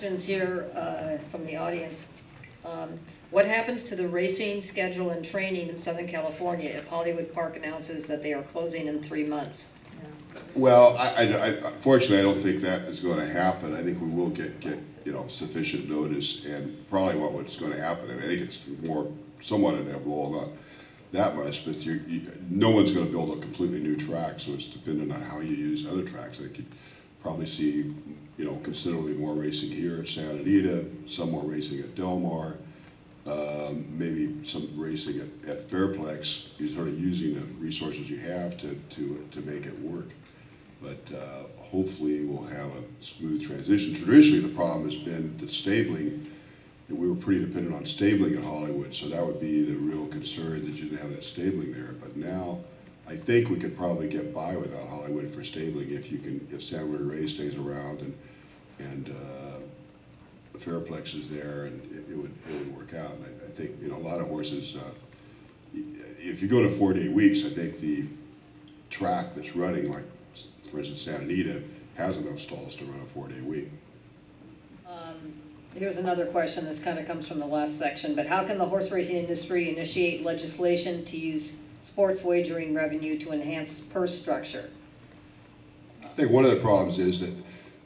questions here from the audience. What happens to the racing schedule and training in Southern California if Hollywood Park announces that they are closing in 3 months? Well, fortunately, I don't think that is going to happen. I think we will get sufficient notice, and probably what's going to happen. I think it's more somewhat inevitable, not that much, but no one's going to build a completely new track, so it's dependent on how you use other tracks. I could probably see, considerably more racing here at Santa Anita, some more racing at Del Mar, maybe some racing at Fairplex. You're sort of using the resources you have to make it work. But hopefully we'll have a smooth transition. Traditionally, the problem has been the stabling. We were pretty dependent on stabling at Hollywood, so that would be the real concern, that you didn't have that stabling there. But now, I think we could probably get by without Hollywood for stabling if San Maria Ray stays around and Fairplex is there, and it would work out. And I think a lot of horses. If you go to 4-day weeks, I think the track that's running, like for instance Santa Anita, has enough stalls to run a 4-day week. Here's another question. This kind of comes from the last section, but how can the horse racing industry initiate legislation to use sports wagering revenue to enhance purse structure? I think one of the problems is that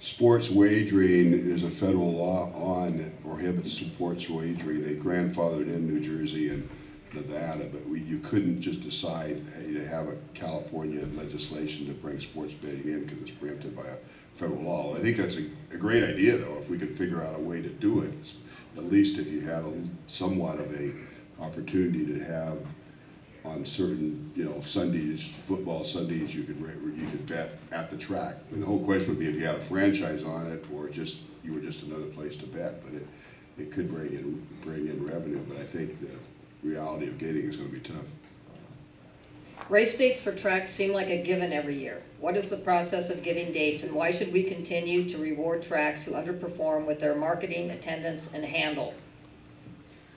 sports wagering, there's a federal law on that prohibits sports wagering. They grandfathered in New Jersey and Nevada, but you couldn't just decide to have a California legislation to bring sports betting in because it's preempted by a federal law. I think that's a great idea, though, if we could figure out a way to do it. At least if you had somewhat of a opportunity to have on certain, Sundays, football Sundays, you could bet at the track. And the whole question would be if you had a franchise on it, or you were just another place to bet. But it could bring in revenue. But I think the reality of gating is going to be tough. Race dates for tracks seem like a given every year. What is the process of giving dates, and why should we continue to reward tracks who underperform with their marketing, attendance, and handle?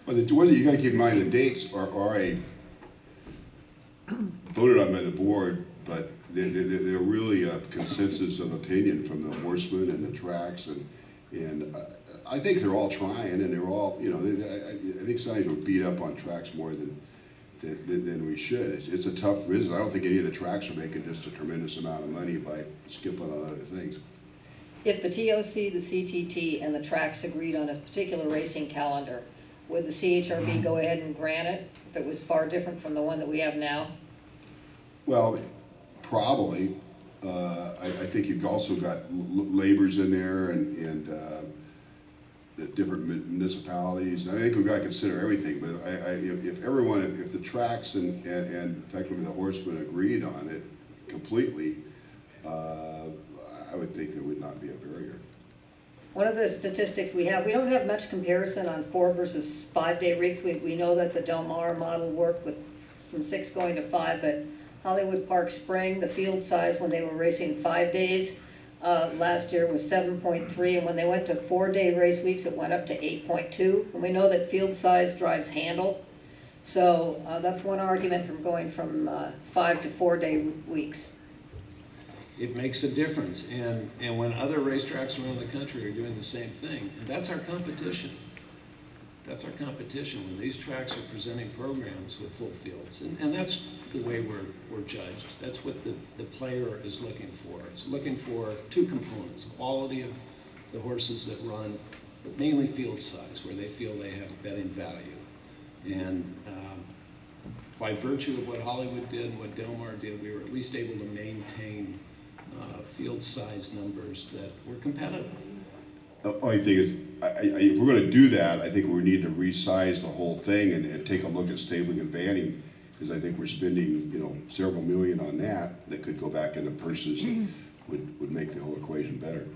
Well, you got to keep in mind the dates are voted on by the board, but they're really a consensus of opinion from the horsemen and the tracks, and I think they're all trying, and they're all, I think sometimes we're beat up on tracks more than we should. It's a tough business. I don't think any of the tracks are making just a tremendous amount of money by skipping on other things. If the TOC, the CTT, and the tracks agreed on a particular racing calendar, would the CHRB go ahead and grant it if it was far different from the one that we have now? Well, probably. I think you've also got labors in there and the different municipalities. And I think we've got to consider everything. But if the tracks and effectively the horsemen agreed on it completely, I would think there would not be a barrier. One of the statistics we don't have much comparison on 4 versus 5-day rigs. We know that the Del Mar model worked from 6 going to 5, but Hollywood Park Spring, the field size when they were racing 5 days last year was 7.3, and when they went to 4-day race weeks, it went up to 8.2. And we know that field size drives handle, so that's one argument from going from 5 to 4-day weeks. It makes a difference, and when other racetracks around the country are doing the same thing, and that's our competition. That's our competition, when these tracks are presenting programs with full fields. And that's the way we're judged. That's what the player is looking for. It's looking for 2 components: quality of the horses that run, but mainly field size, where they feel they have betting value. And by virtue of what Hollywood did and what Del Mar did, we were at least able to maintain field size numbers that were competitive. The only thing is, if we're going to do that, I think we need to resize the whole thing and take a look at stabling and banning, because I think we're spending, several million on that could go back into purses that would make the whole equation better.